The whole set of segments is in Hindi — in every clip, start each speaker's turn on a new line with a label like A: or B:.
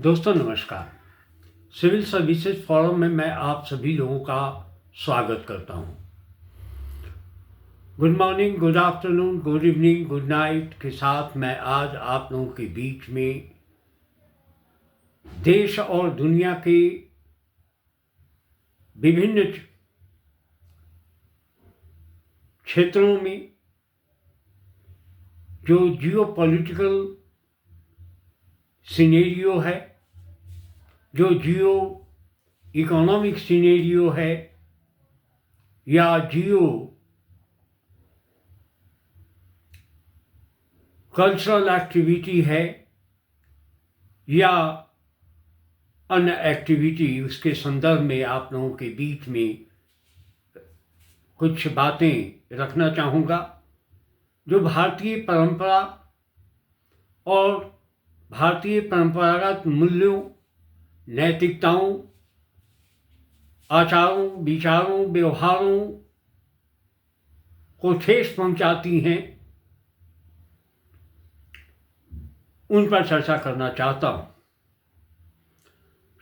A: दोस्तों नमस्कार। सिविल सर्विसेज फोरम में मैं आप सभी लोगों का स्वागत करता हूं। Good morning, good afternoon, good evening, good night के साथ मैं आज आप लोगों के बीच में देश और दुनिया के विभिन्न क्षेत्रों में जो जियो पॉलिटिकल सिनेरियो है, जो जियो इकोनॉमिक सिनेरियो है या जियो कल्चरल एक्टिविटी है या अन्य एक्टिविटी, उसके संदर्भ में आप लोगों के बीच में कुछ बातें रखना चाहूँगा जो भारतीय परंपरा और भारतीय परंपरागत मूल्यों, नैतिकताओं, आचारों, विचारों, व्यवहारों को ठेस पहुंचाती हैं, उन पर चर्चा करना चाहता हूं।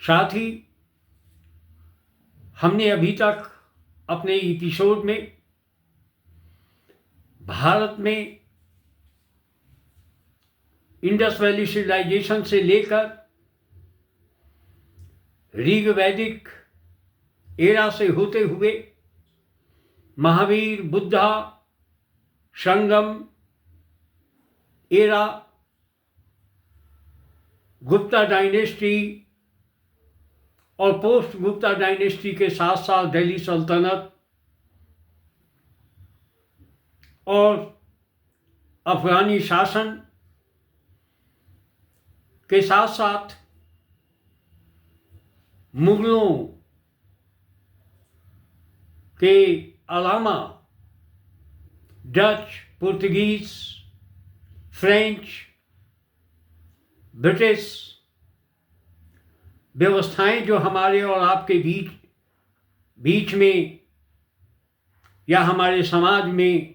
A: साथ ही हमने अभी तक अपने एपिसोड में भारत में इंडस वैली सिविलाइजेशन से लेकर ऋग वैदिक एरा से होते हुए महावीर, बुद्धा, संगम एरा, गुप्ता डायनेस्टी और पोस्ट गुप्ता डायनेस्टी के साथ साथ दिल्ली सल्तनत और अफगानी शासन के साथ साथ मुगलों के अलावा डच, पुर्तगीज, फ्रेंच, ब्रिटिश व्यवस्थाएं जो हमारे और आपके बीच में या हमारे समाज में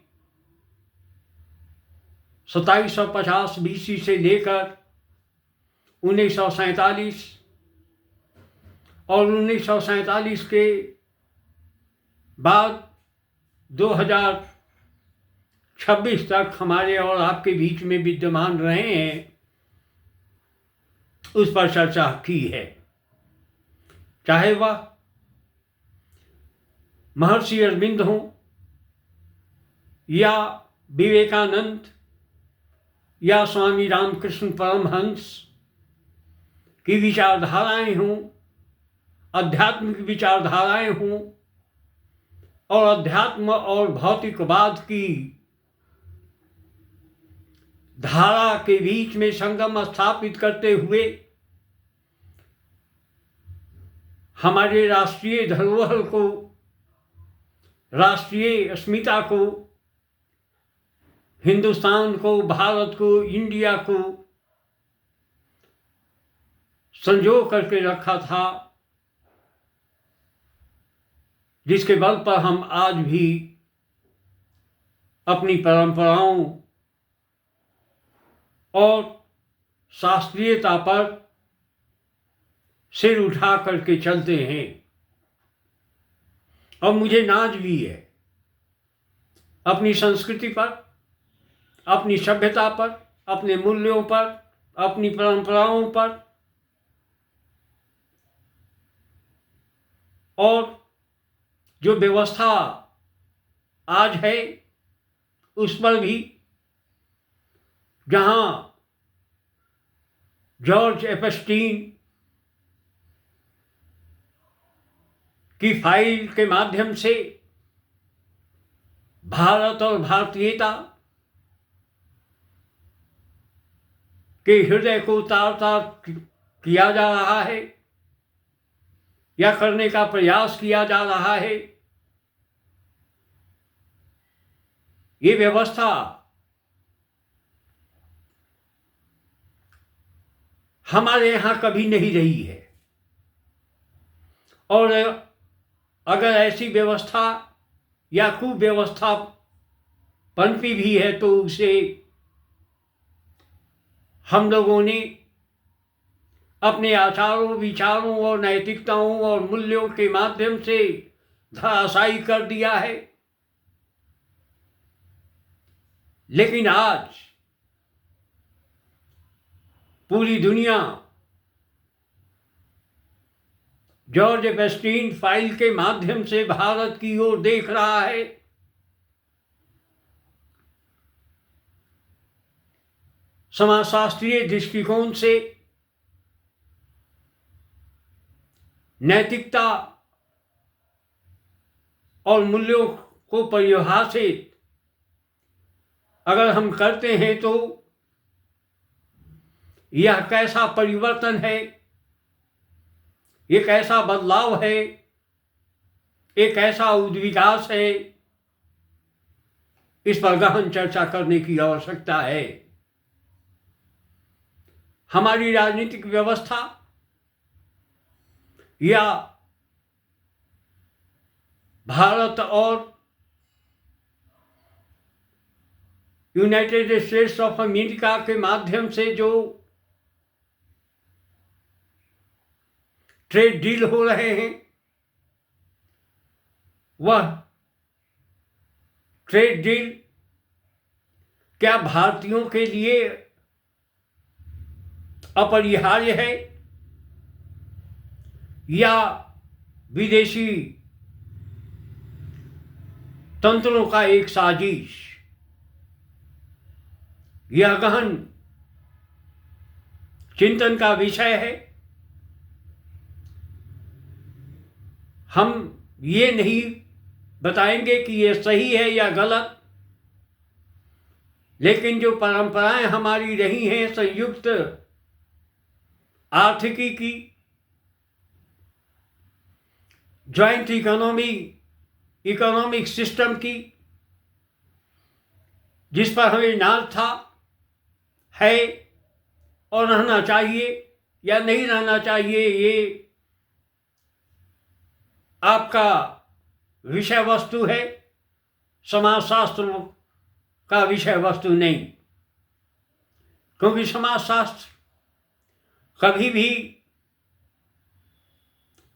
A: 2750 BC से लेकर 1947 और 1947 के बाद 2026 तक हमारे और आपके बीच में विद्यमान रहे हैं, उस पर चर्चा की है। चाहे वह महर्षि अरविंद हों या विवेकानंद या स्वामी रामकृष्ण परमहंस की विचारधाराएं हों, आध्यात्मिक विचारधाराएं हों और अध्यात्म और भौतिकवाद की धारा के बीच में संगम स्थापित करते हुए हमारे राष्ट्रीय धरोहर को, राष्ट्रीय अस्मिता को, हिंदुस्तान को, भारत को, इंडिया को संजो करके रखा था, जिसके बल पर हम आज भी अपनी परंपराओं और शास्त्रीयता पर सिर उठा करके चलते हैं। और मुझे नाज भी है अपनी संस्कृति पर, अपनी सभ्यता पर, अपने मूल्यों पर, अपनी परंपराओं पर और जो व्यवस्था आज है उस पर भी, जहां जॉर्ज एपस्टीन की फाइल के माध्यम से भारत और भारतीयता के हृदय को तार तार किया जा रहा है या करने का प्रयास किया जा रहा है, ये व्यवस्था हमारे यहाँ कभी नहीं रही है। और अगर ऐसी व्यवस्था या कुव्यवस्था पनपी भी है तो उसे हम लोगों ने अपने आचारों, विचारों और नैतिकताओं और मूल्यों के माध्यम से धराशायी कर दिया है। लेकिन आज पूरी दुनिया जॉर्ज एपस्टीन फाइल के माध्यम से भारत की ओर देख रहा है। समाजशास्त्रीय दृष्टिकोण से नैतिकता और मूल्यों को परिभाषित अगर हम करते हैं तो यह कैसा परिवर्तन है, एक ऐसा बदलाव है, एक ऐसा उद्विकास है, इस पर गहन चर्चा करने की आवश्यकता है। हमारी राजनीतिक व्यवस्था या भारत और यूनाइटेड स्टेट्स ऑफ अमेरिका के माध्यम से जो ट्रेड डील हो रहे हैं, वह ट्रेड डील क्या भारतीयों के लिए अपरिहार्य है या विदेशी तंत्रों का एक साजिश? यह गहन चिंतन का विषय है। हम ये नहीं बताएंगे कि यह सही है या गलत, लेकिन जो परंपराएं हमारी रही हैं संयुक्त आर्थिकी की, जॉइंट इकोनॉमिक सिस्टम की, जिस पर हमें नाज था, है और रहना चाहिए या नहीं रहना चाहिए, ये आपका विषय वस्तु है, समाजशास्त्र का विषय वस्तु नहीं। क्योंकि समाजशास्त्र कभी भी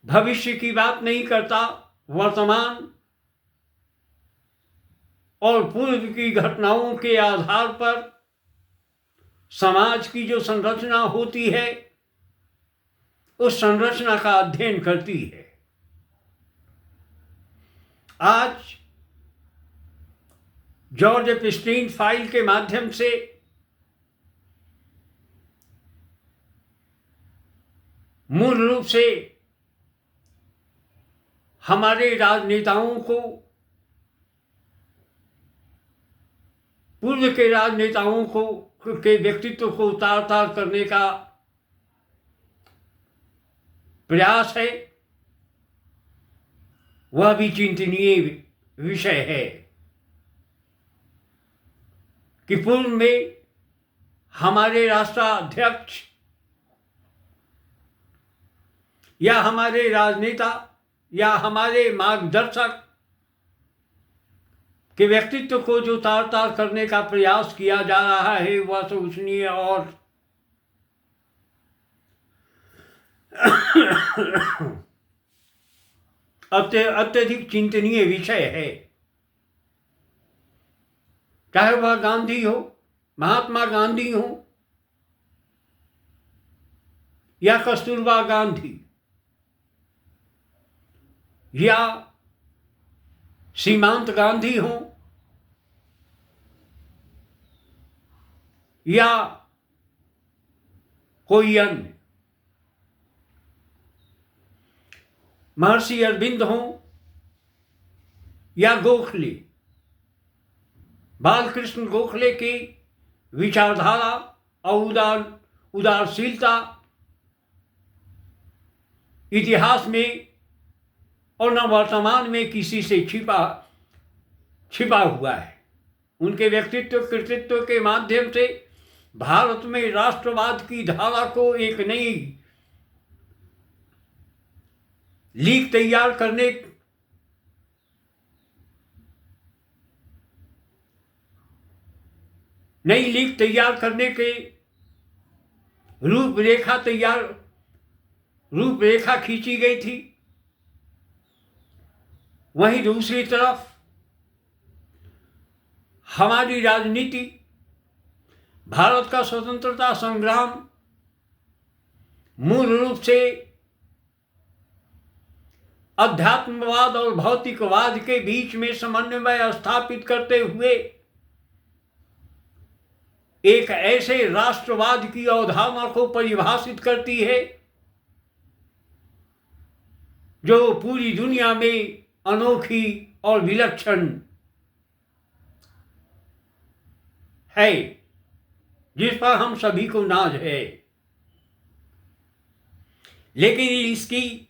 A: भविष्य की बात नहीं करता, वर्तमान और पूर्व की घटनाओं के आधार पर समाज की जो संरचना होती है, उस संरचना का अध्ययन करती है। आज जॉर्ज एपस्टीन फाइल के माध्यम से मूल रूप से हमारे राजनेताओं को, पूर्व के राजनेताओं को के व्यक्तित्व को उतार करने का प्रयास है। वह भी चिंतनीय विषय है कि पूर्व में हमारे राष्ट्राध्यक्ष या हमारे राजनेता या हमारे मार्गदर्शक के व्यक्तित्व को जो तार करने का प्रयास किया जा रहा है, वह सोचनीय और अत्यधिक चिंतनीय विषय है। चाहे वह गांधी हो, महात्मा गांधी हो या कस्तूरबा गांधी या सीमांत गांधी हो या कोई अन्य, महर्षि अरविंद हो या गोखले, बालकृष्ण गोखले की विचारधारा और उदारशीलता इतिहास में और न वर्तमान में किसी से छिपा हुआ है। उनके व्यक्तित्व कृतित्व के माध्यम से भारत में राष्ट्रवाद की धारा को एक नई लीग तैयार करने के रूपरेखा तैयार रूपरेखा खींची गई थी, वहीं दूसरी तरफ हमारी राजनीति, भारत का स्वतंत्रता संग्राम मूल रूप से अध्यात्मवाद और भौतिकवाद के बीच में समन्वय स्थापित करते हुए एक ऐसे राष्ट्रवाद की अवधारणा को परिभाषित करती है जो पूरी दुनिया में अनोखी और विलक्षण है, जिस पर हम सभी को नाज है। लेकिन इसकी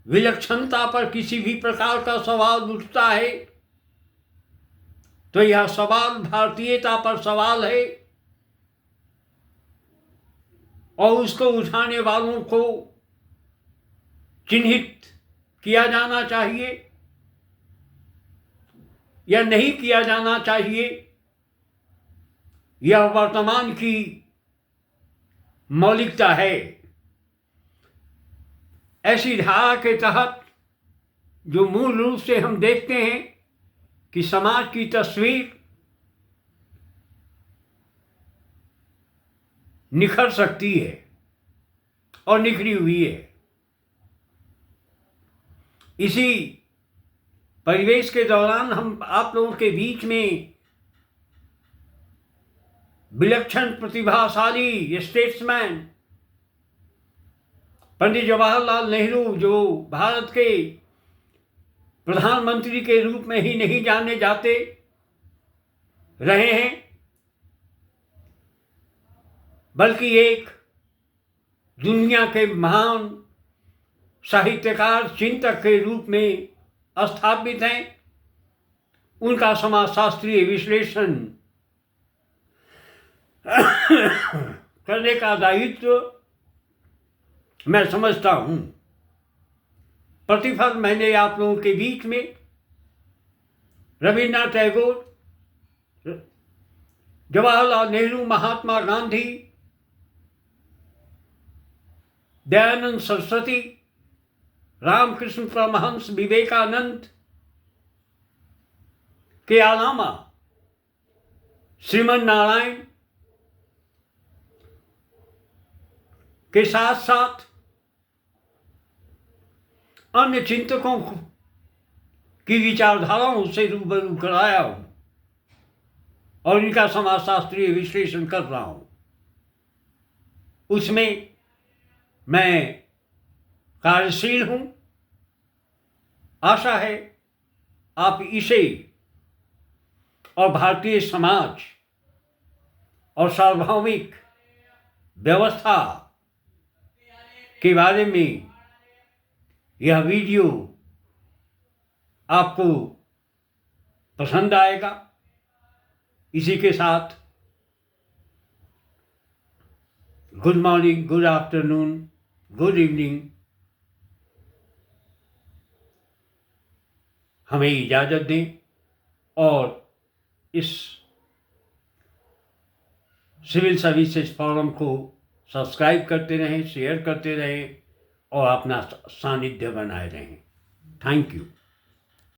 A: विलक्षणता पर किसी भी प्रकार का सवाल उठता है तो यह सवाल भारतीयता पर सवाल है, और उसको उठाने वालों को चिन्हित किया जाना चाहिए या नहीं किया जाना चाहिए, यह वर्तमान की मौलिकता है। ऐसी धारा के तहत जो मूल रूप से हम देखते हैं कि समाज की तस्वीर निखर सकती है और निखरी हुई है। इसी परिवेश के दौरान हम आप लोगों के बीच में विलक्षण प्रतिभाशाली स्टेट्समैन पंडित जवाहरलाल नेहरू, जो भारत के प्रधानमंत्री के रूप में ही नहीं जाने जाते रहे हैं, बल्कि एक दुनिया के महान साहित्यकार, चिंतक के रूप में स्थापित हैं। उनका समाजशास्त्रीय विश्लेषण करने का दायित्व मैं समझता हूँ। प्रतिफल मैंने आप लोगों के बीच में रविन्द्रनाथ टैगोर, जवाहरलाल नेहरू, महात्मा गांधी, दयानंद सरस्वती, रामकृष्ण परमहंस, विवेकानंद के अलावा श्रीमन नारायण के साथ साथ अन्य चिंतकों की विचारधाराओं से रूबरू कराया हूं और इनका समाजशास्त्रीय विश्लेषण कर रहा हूं। उसमें मैं कार्यशील हूं। आशा है आप इसे और भारतीय समाज और सार्वभौमिक व्यवस्था के बारे में यह वीडियो आपको पसंद आएगा। इसी के साथ good morning, good afternoon, good evening, हमें इजाज़त दें और इस सिविल सर्विसेज फोरम को सब्सक्राइब करते रहें, शेयर करते रहें और अपना सानिध्य बनाए रहें। Thank you.